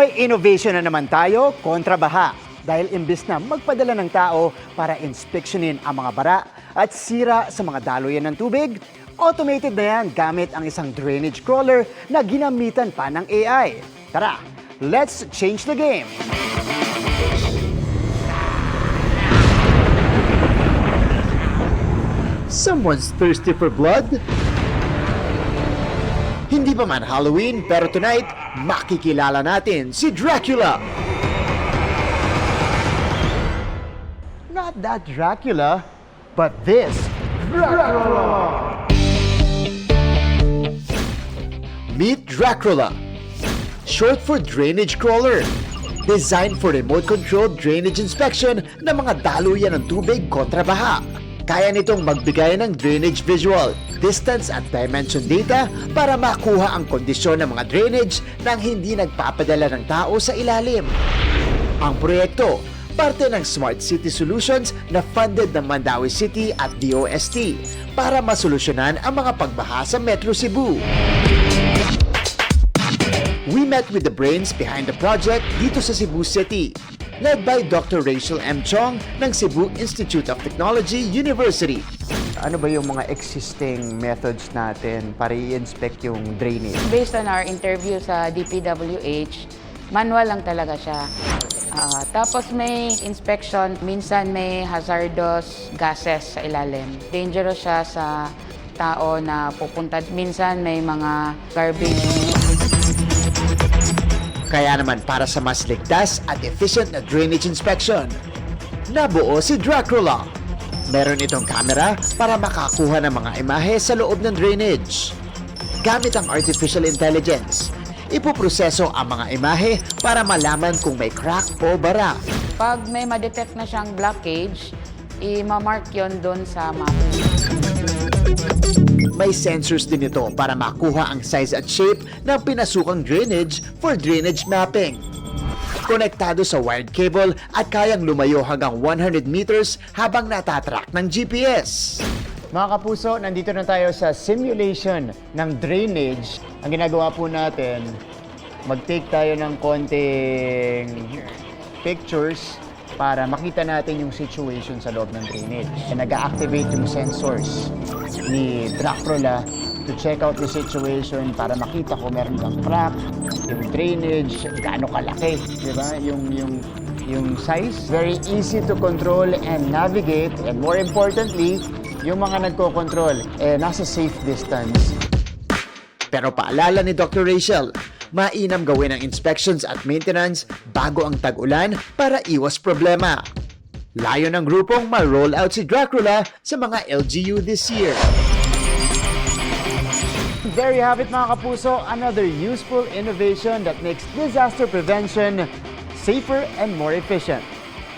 May innovation na naman tayo kontra baha. Dahil imbis na magpadala ng tao para inspeksyonin ang mga bara at sira sa mga daluyan ng tubig, automated na yan gamit ang isang drainage crawler na ginamitan pa ng AI. Tara, let's change the game! Someone's thirsty for blood? Hindi pa man Halloween, pero tonight, makikilala natin si Dracula. Not that Dracula, but this Dracula. Meet Dracula, short for drainage crawler. Designed for remote-controlled drainage inspection ng mga daluyan ng tubig kontra baha. Kaya nitong magbigay ng drainage visual, distance at dimension data para makuha ang kondisyon ng mga drainage nang hindi nagpapadala ng tao sa ilalim. Ang proyekto, parte ng Smart City Solutions na funded ng Mandaue City at DOST para masolusyonan ang mga pagbaha sa Metro Cebu. We met with the brains behind the project dito sa Cebu City, led by Dr. Rachel M. Chong ng Cebu Institute of Technology University. Ano ba yung mga existing methods natin para i-inspect yung drainage? Based on our interview sa DPWH, manual lang talaga siya. Tapos may inspection, minsan may hazardous gases sa ilalim. Dangerous siya sa tao na pupunta. Minsan may mga garbage. Kaya naman para sa mas ligtas at efficient na drainage inspection, nabuo si Dracula. Meron itong camera para makakuha ng mga imahe sa loob ng drainage. Gamit ang artificial intelligence, ipoproseso ang mga imahe para malaman kung may crack o bara. Pag may ma-detect na siyang blockage, i-mark yon doon sa map. May sensors din ito para makuha ang size at shape ng pinasukang drainage for drainage mapping. Konektado sa wired cable at kayang lumayo hanggang 100 meters habang natatrack ng GPS. Mga kapuso, nandito na tayo sa simulation ng drainage. Ang ginagawa po natin, mag-take tayo ng konting pictures para makita natin yung situation sa loob ng drainage. Nag-activate yung sensors ni Dracula to check out the situation para makita kung meron kang crack, yung drainage, gaano kalaki, di ba? Yung size, very easy to control and navigate, and more importantly, yung mga nagko-control, nasa safe distance. Pero paalala ni Dr. Rachel, mainam gawin ang inspections at maintenance bago ang tag-ulan para iwas problema. Layo ng grupong ma-roll out si Dracula sa mga LGU this year. There you have it mga kapuso, another useful innovation that makes disaster prevention safer and more efficient.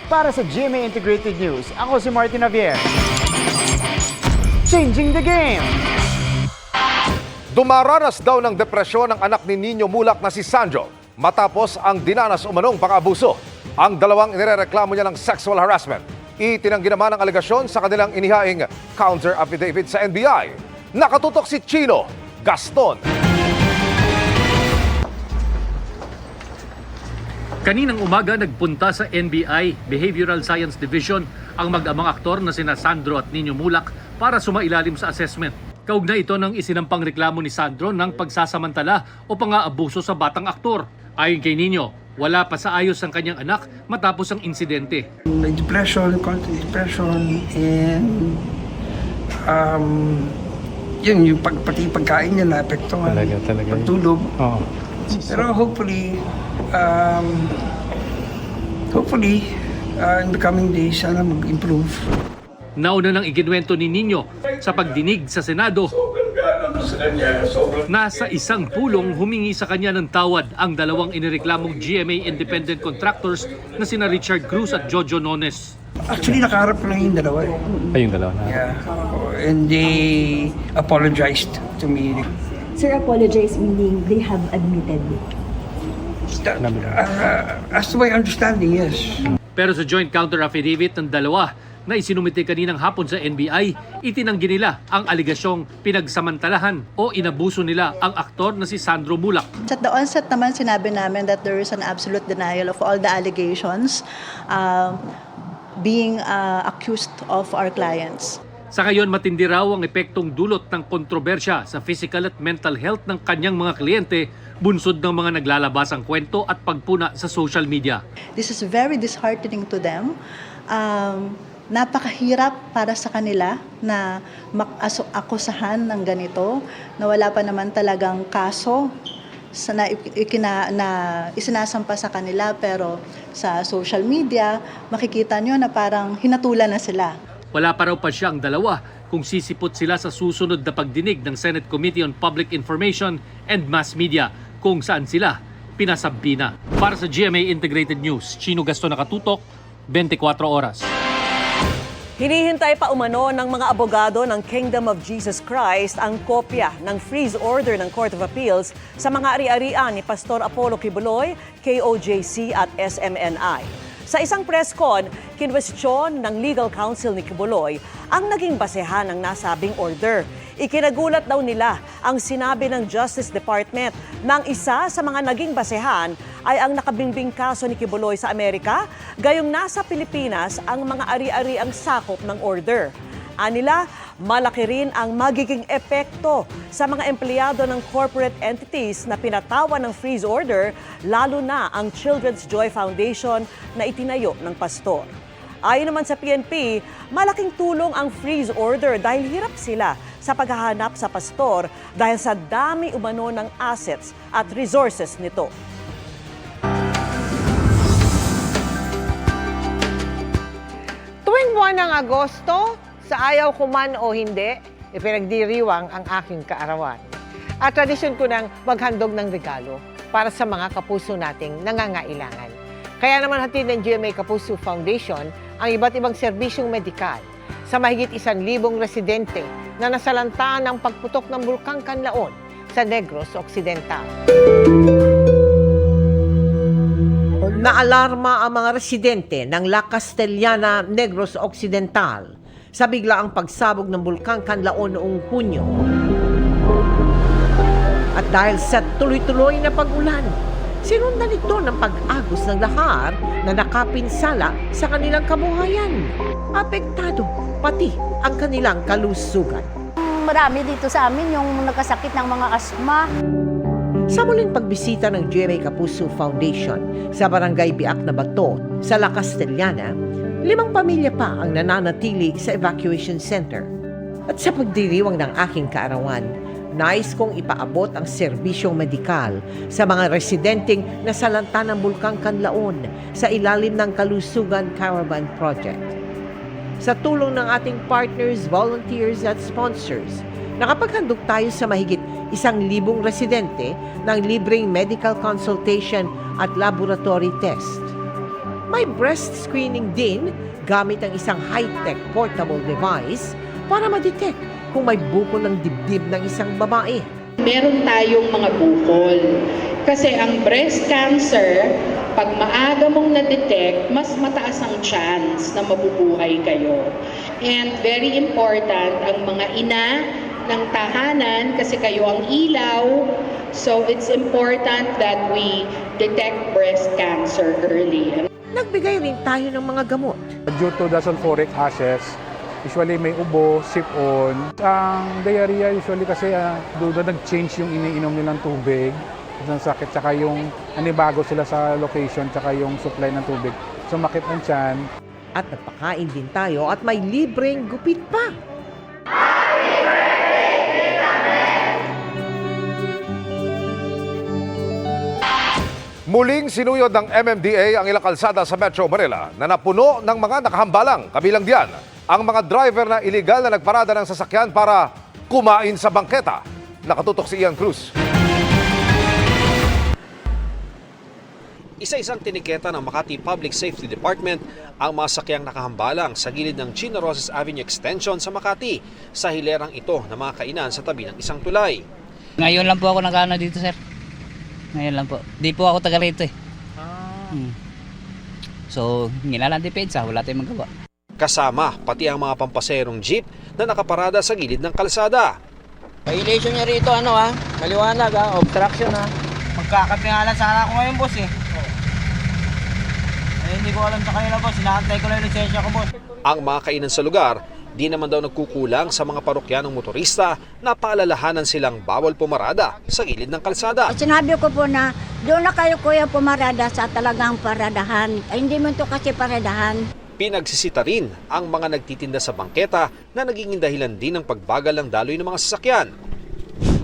Para sa GMA Integrated News, ako si Martin Javier. Changing the game! Dumaranas daw ng depresyon ang anak ni Nino Mulak na si Sandro matapos ang dinanas umanong pang-abuso. Ang dalawang inirereklamo niya ng sexual harassment. Itinanggi naman ang alegasyon sa kanilang inihaing counter affidavit sa NBI. Nakatutok si Chino Gaston. Kaninang umaga nagpunta sa NBI Behavioral Science Division ang mag-amang aktor na sina Sandro at Nino Mulak para sumailalim sa assessment. Kaugnay ito ng isinampang reklamo ni Sandro ng pagsasamantala o pang-aabuso sa batang aktor. Ayon kay Nino, wala pa sa ayos ang kanyang anak matapos ang insidente. Depression, constant depression, and yun, yung pati pagkain niya naapektuhan. Talaga. Pagtulog. Oh. Pero hopefully, in the coming days, sana mag-improve. Nauna nang iginwento ni Nino sa pagdinig sa Senado. Nasa isang pulong humingi sa kanya ng tawad ang dalawang inireklamong GMA independent contractors na sina Richard Cruz at Jojo Nones. Actually, nakaharap ko lang yung dalawa eh. Ay, yung dalawa na. Yeah. And they apologized to me. Sir, apologize meaning they have admitted. As to my understanding, yes. Pero sa joint counter affidavit ng dalawa na isinumite kaninang hapon sa NBI, itinanggi nila ang aligasyong pinagsamantalahan o inabuso nila ang aktor na si Sandro Mulak. At the onset naman, sinabi namin that there is an absolute denial of all the allegations being accused of our clients. Sa ngayon, matindi raw ang epektong dulot ng kontrobersya sa physical at mental health ng kanyang mga kliyente, bunsod ng mga naglalabasang kwento at pagpuna sa social media. This is very disheartening to them. Napakahirap para sa kanila na akusahan ng ganito, na wala pa naman talagang kaso na isinasampa sa kanila, pero sa social media, makikita nyo na parang hinatulan na sila. Wala pa raw pa siya ang dalawa kung sisipot sila sa susunod na pagdinig ng Senate Committee on Public Information and Mass Media kung saan sila pinasabbi na. Para sa GMA Integrated News, Chino Gaston Nakatutok, 24 oras. Hinihintay pa umano ng mga abogado ng Kingdom of Jesus Christ ang kopya ng freeze order ng Court of Appeals sa mga ari-arian ni Pastor Apollo Kibuloy, KOJC at SMNI. Sa isang press con, kinwestiyon ng legal counsel ni Kibuloy ang naging basehan ng nasabing order. Ikinagulat daw nila ang sinabi ng Justice Department ng isa sa mga naging basehan ay ang nakabingbing kaso ni Kibuloy sa Amerika, gayong nasa Pilipinas ang mga ari-ariang sakop ng order. Anila, malaki rin ang magiging epekto sa mga empleyado ng corporate entities na pinatawan ng freeze order, lalo na ang Children's Joy Foundation na itinayo ng pastor. Ayon naman sa PNP, malaking tulong ang freeze order dahil hirap sila sa paghahanap sa pastor dahil sa dami umano ng assets at resources nito. Tuwing buwan ng Agosto, sa ayaw ko man o hindi, ipinagdiriwang ang aking kaarawan. At tradisyon ko nang maghandog ng regalo para sa mga kapuso nating nangangailangan. Kaya naman hatid ng GMA Kapuso Foundation ang iba't ibang serbisyong medikal sa mahigit 1,000 residente na nasalanta ng pagputok ng Bulkang Kanlaon sa Negros Occidental. Naalarma ang mga residente ng La Castellana, Negros Occidental sa biglaang pagsabog ng Bulkang Kanlaon noong Hunyo. At dahil sa tuloy-tuloy na pag-ulan, sinundan ito ng pag-agos ng lahar na nakapinsala sa kanilang kabuhayan. Apektado pati ang kanilang kalusugan. Marami dito sa amin yung nagkasakit ng mga asma. Sa muling pagbisita ng GMA Kapuso Foundation sa Barangay Biak na Bato sa La Castellana, 5 pamilya pa ang nananatili sa evacuation center. At sa pagdiriwang ng aking kaarawan, nais kong ipaabot ang serbisyong medikal sa mga residenteng nasalanta ng Bulkang Kanlaon sa ilalim ng Kalusugan Caravan Project. Sa tulong ng ating partners, volunteers at sponsors, nakapaghandog tayo sa mahigit 1,000 residente ng libreng medical consultation at laboratory test. May breast screening din gamit ang isang high-tech portable device para ma-detect kung may bukol ng dibdib ng isang babae. Meron tayong mga bukol. Kasi ang breast cancer, pag maaga mong na-detect, mas mataas ang chance na mabubuhay kayo. And very important, ang mga ina ng tahanan, kasi kayo ang ilaw, so it's important that we detect breast cancer early. Nagbigay rin tayo ng mga gamot. Due to the sulfuric hashes, usually may ubo, sip-on. Ang diarrhea usually kasi doon nag-change yung iniinom nilang tubig ng sakit, tsaka yung anibago sila sa location, tsaka yung supply ng tubig. Sumakit ng tiyan. At nagpakain din tayo at may libreng gupit pa. Muling sinuyod ng MMDA ang ilang kalsada sa Metro Manila na napuno ng mga nakahambalang. Kabilang diyan ang mga driver na iligal na nagparada ng sasakyan para kumain sa bangketa. Nakatutok si Ian Cruz. Isa-isang tiniketa ng Makati Public Safety Department ang mga sakyang nakahambalang sa gilid ng Chino Rosas Avenue Extension sa Makati sa hilerang ito na mga kainan sa tabi ng isang tulay. Ngayon lang po ako nakano dito, sir. Ngayon lang po. Di po ako taga rito eh. So, hindi na lang depensa, wala tayong magawa. Kasama pati ang mga pampaserong jeep na nakaparada sa gilid ng kalsada. Violation niya rito, maliwanag obstruction Magkakape nga lang sana ako ngayon, boss hindi ko alam sa kanila, boss. Inaantay ko lang yung lisensya ko, boss. Ang mga kainan sa lugar, di naman daw nagkukulang sa mga parokyanong motorista na paalalahanan silang bawal pumarada sa gilid ng kalsada. Sinabi ko po na doon na kayo kuya pumarada sa talagang paradahan. Ay, hindi mo ito kasi paradahan. Pinagsisita rin ang mga nagtitinda sa bangketa na naging dahilan din ng pagbagal ng daloy ng mga sasakyan.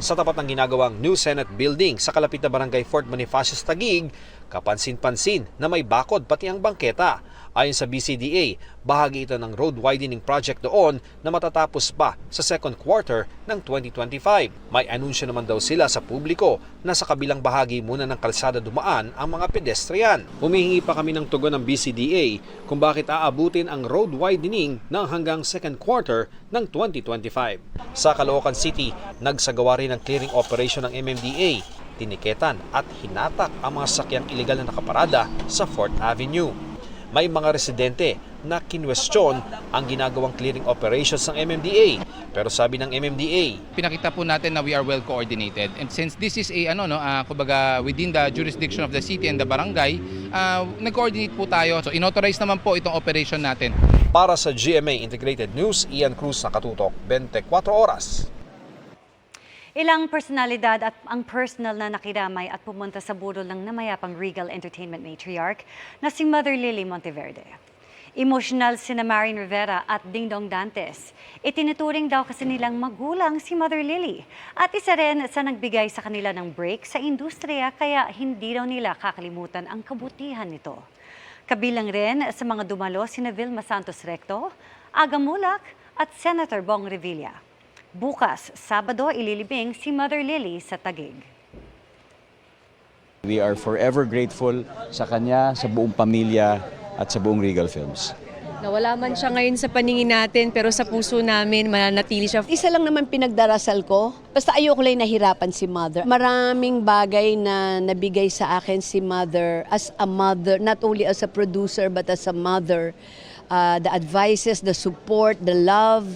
Sa tapat ng ginagawang New Senate Building sa kalapit na barangay Fort Bonifacio, Taguig, kapansin-pansin na may bakod pati ang bangketa. Ayon sa BCDA, bahagi ito ng road widening project doon na matatapos pa sa second quarter ng 2025. May anunsyo naman daw sila sa publiko na sa kabilang bahagi muna ng kalsada dumaan ang mga pedestrian. Humihingi pa kami ng tugon ng BCDA kung bakit aabutin ang road widening ng hanggang second quarter ng 2025. Sa Caloocan City, nagsagawa rin ng clearing operation ng MMDA. Tiniketan at hinatak ang mga sakyang iligal na nakaparada sa 4th Avenue. May mga residente na kinwestiyon ang ginagawang clearing operations ng MMDA. Pero sabi ng MMDA, pinakita po natin na we are well coordinated. And since this is a kumbaga within the jurisdiction of the city and the barangay, nag-coordinate po tayo. So inauthorize naman po itong operation natin. Para sa GMA Integrated News, Ian Cruz, nakatutok 24 oras. Ilang personalidad at ang personal na nakiramay at pumunta sa burol ng namayapang Regal Entertainment matriarch na si Mother Lily Monteverde. Emotional sina Marin Rivera at Dingdong Dantes. Itinuturing daw kasi nilang magulang si Mother Lily at isa rin sa nagbigay sa kanila ng break sa industriya kaya hindi daw nila kakalimutan ang kabutihan nito. Kabilang rin sa mga dumalo sina Vilma Santos Recto, Aga Mulak at Senator Bong Revilla. Bukas, Sabado, ililibing si Mother Lily sa Taguig. We are forever grateful sa kanya, sa buong pamilya at sa buong Regal Films. Nawala man siya ngayon sa paningin natin pero sa puso namin mananatili siya. Isa lang naman pinagdarasal ko, basta ayoko lang nahirapan si Mother. Maraming bagay na nabigay sa akin si Mother as a mother, not only as a producer but as a mother. The advices, the support, the love.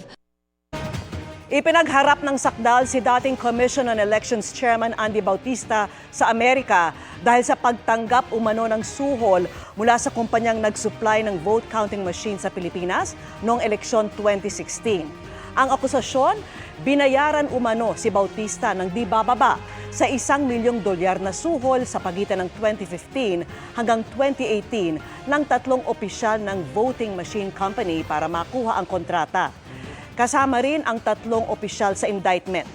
Ipinagharap ng sakdal si dating Commission on Elections Chairman Andy Bautista sa Amerika dahil sa pagtanggap umano ng suhol mula sa kumpanyang nag-supply ng vote counting machine sa Pilipinas noong eleksyon 2016. Ang akusasyon, binayaran umano si Bautista ng di bababa sa $1 milyong na suhol sa pagitan ng 2015 hanggang 2018 ng 3 opisyal ng voting machine company para makuha ang kontrata. Kasama rin ang 3 opisyal sa indictment.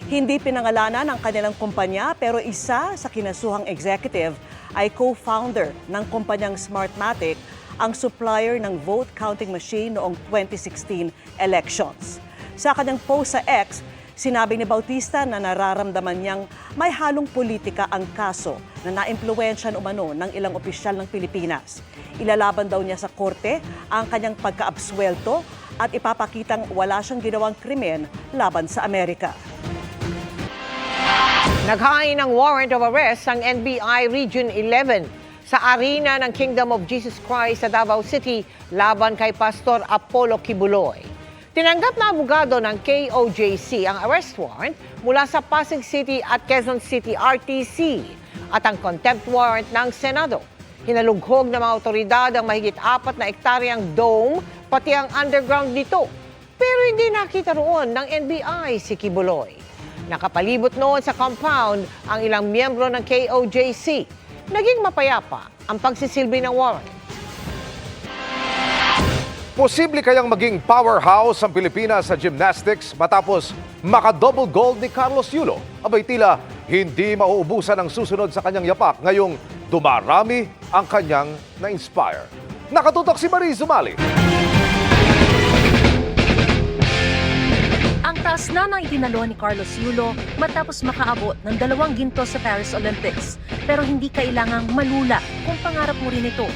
Hindi pinangalanan ang kanilang kumpanya pero isa sa kinasuhang executive ay co-founder ng kumpanyang Smartmatic, ang supplier ng vote counting machine noong 2016 elections. Sa kanyang post sa X, sinabi ni Bautista na nararamdaman niyang may halong politika ang kaso na naimpluwensyan umano ng ilang opisyal ng Pilipinas. Ilalaban daw niya sa korte ang kanyang pagka-absuelto at ipapakitang wala siyang ginawang krimen laban sa Amerika. Naghain ng warrant of arrest ang NBI Region 11 sa arena ng Kingdom of Jesus Christ sa Davao City laban kay Pastor Apollo Kibuloy. Tinanggap na abogado ng KOJC ang arrest warrant mula sa Pasig City at Quezon City RTC at ang contempt warrant ng Senado. Hinalughog ng mga otoridad ang mahigit 4 na ektaryang dome pati ang underground nito. Pero hindi nakita roon ng NBI si Kibuloy. Nakapalibot noon sa compound ang ilang miyembro ng KOJC. Naging mapayapa ang pagsisilbi ng warrant. Posible kayang maging powerhouse ang Pilipinas sa gymnastics matapos maka-double gold ni Carlos Yulo? Abay tila hindi mauubusan ang susunod sa kanyang yapak ngayong dumarami ang kanyang na-inspire. Nakatutok si Marie Zumali. Ang taas na ng itinalo ni Carlos Yulo matapos makaabot ng 2 ginto sa Paris Olympics. Pero hindi kailangang malula kung pangarap mo rin ito.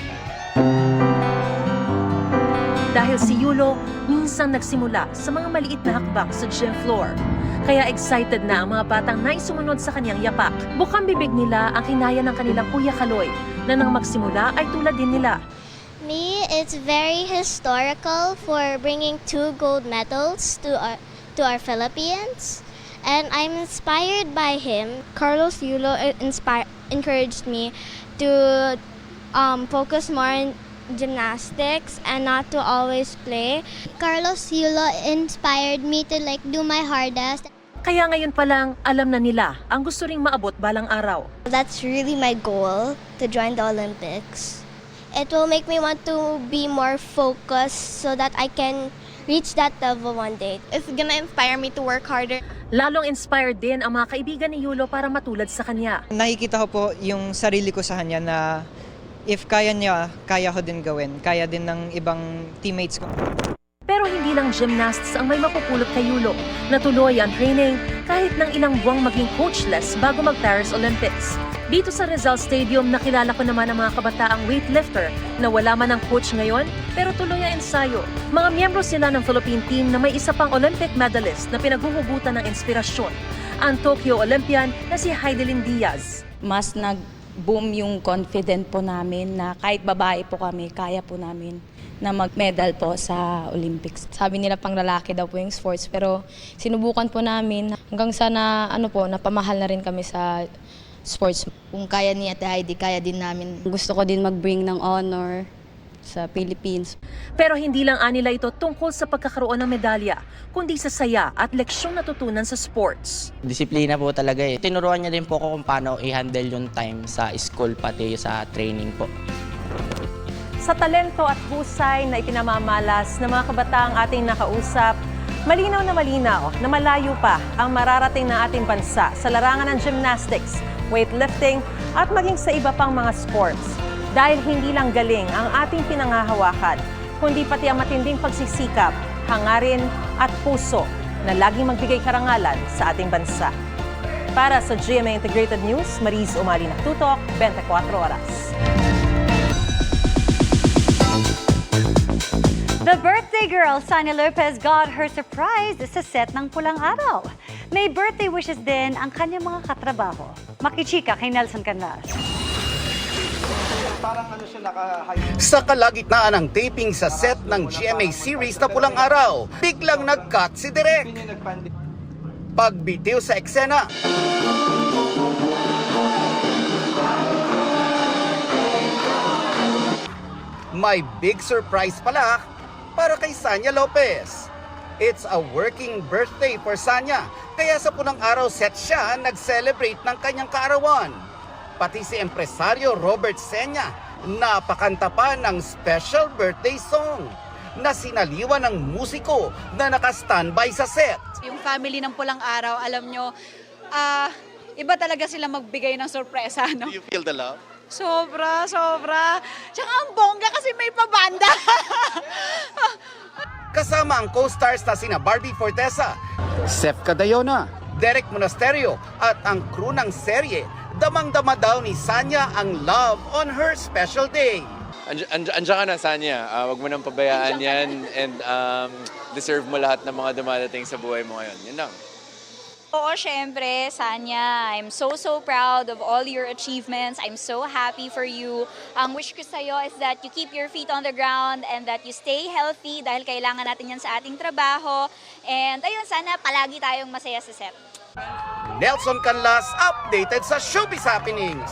Dahil si Yulo minsan nagsimula sa mga maliit na hakbang sa gym floor. Kaya excited na ang mga batang naisumunod sa kanyang yapak. Bukang bibig nila ang kinaya ng kanilang Kuya Kaloy na nang magsimula ay tulad din nila. me, it's very historical for bringing 2 gold medals to our Philippines. And I'm inspired by him. Carlos Yulo encouraged me to focus more on gymnastics and not to always play. Carlos Yulo inspired me to do my hardest. Kaya ngayon pa lang, alam na nila ang gusto ring maabot balang araw. That's really my goal, to join the Olympics. It will make me want to be more focused so that I can reach that level one day. It's gonna inspire me to work harder. Lalong inspired din ang mga kaibigan ni Yulo para matulad sa kanya. Nakikita ko po yung sarili ko sa kanya na if kaya niya, kaya ko din gawin. Kaya din ng ibang teammates ko. Pero hindi lang gymnasts ang may mapupulot kay Yulo. Natuloy ang training kahit ng ilang buwang maging coachless bago mag-Paris Olympics. Dito sa Rizal Stadium, nakilala ko naman ang mga kabataang weightlifter na wala man ang coach ngayon, pero tuloy ang ensayo. Mga miyembro sila ng Philippine team na may isa pang Olympic medalist na pinaghuhugutan ng inspirasyon, ang Tokyo Olympian na si Heidelin Diaz. Mas nag-boom yung confident po namin na kahit babae po kami, kaya po namin na mag-medal po sa Olympics. Sabi nila pang lalaki daw po yung sports, pero sinubukan po namin hanggang sa napamahal na rin kami sa sports. Kung kaya ni Ate Heidi, kaya din namin. Gusto ko din mag-bring ng honor sa Philippines. Pero hindi lang anila ito tungkol sa pagkakaroon ng medalya, kundi sa saya at leksyong natutunan sa sports. Disiplina po talaga eh. Tinuruan niya din po ako kung paano i-handle yung time sa school pati sa training po. Sa talento at husay na ipinamamalas ng mga kabataang ating nakausap, malinaw na malayo pa ang mararating ng ating bansa sa larangan ng gymnastics, weightlifting at maging sa iba pang mga sports. Dahil hindi lang galing ang ating pinangahawakan, kundi pati ang matinding pagsisikap, hangarin at puso na laging magbigay karangalan sa ating bansa. Para sa GMA Integrated News, Mariz Umali Naktutok, 24 Oras. The birthday girl, Sanya Lopez, got her surprise sa set ng Pulang Araw. May birthday wishes din ang kanyang mga katrabaho. Makichika kay Nelson Canlas. Sa kalagitnaan ng taping sa set ng GMA series na Pulang Araw, biglang nag-cut si Direk. Pagbitiw sa eksena, may big surprise pala para kay Sanya Lopez. It's a working birthday for Sanya, kaya sa Pulang Araw set siya nag-celebrate ng kanyang kaarawan. Pati si empresaryo Robert Senya napakanta pa ng special birthday song na sinaliwan ng musiko na naka-standby sa set. Yung family ng Pulang Araw, alam nyo, iba talaga sila magbigay ng sorpresa, no? Do you feel the love? Sobra. Tsaka ang bongga kasi may pabanda. Kasama ang co-stars na sina Barbie Fortesa, Sef Cadayona, Derek Monasterio at ang crew ng serye, damang-dama daw ni Sanya ang love on her special day. Andiyan ka na, Sanya. Huwag mo nang pabayaan yan and deserve mo lahat ng mga dumadating sa buhay mo ngayon. Yun lang. Oo, syempre, Sanya. I'm so proud of all your achievements. I'm so happy for you. Ang wish ko sa'yo is that you keep your feet on the ground and that you stay healthy dahil kailangan natin yan sa ating trabaho. And ayun, sana palagi tayong masaya sa set. Nelson Canlas, updated sa Showbiz Happenings.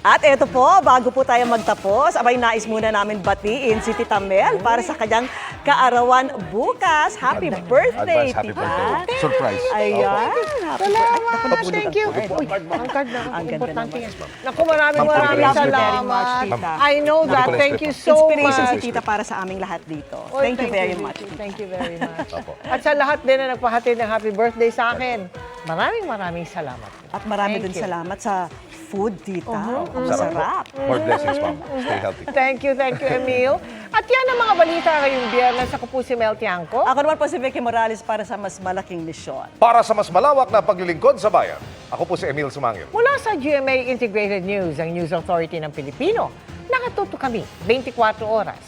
At eto po, bago po tayo magtapos, abay nais muna namin batiin si Tita Mel para sa kanyang kaarawan bukas. Happy birthday, Advance happy Tita. birthday. Surprise. Ayan. Salamat. Thank you. Uy, ang card na. Ang ganda Importante naman. yan. Naku, maraming salamat. Tita. I know that. Thank you so Inspiration si much. Tita para sa aming lahat dito. Oy, Thank you very much. Thank you very much. At sa lahat din na nagpahatid ng happy birthday sa akin, maraming salamat. At marami Thank din you. salamat sa food, Tita. Ang Sarap. sarap. More blessings, Ma'am. Stay healthy. Thank you, Emil. At yan ang mga balita ngayong biyernes. Ako po si Mel Tiangco. Ako naman po si Vicky Morales para sa mas malaking misyon. Para sa mas malawak na paglilingkod sa bayan, ako po si Emil Sumangil. Mula sa GMA Integrated News, ang News Authority ng Pilipino, nakatuto kami 24 oras.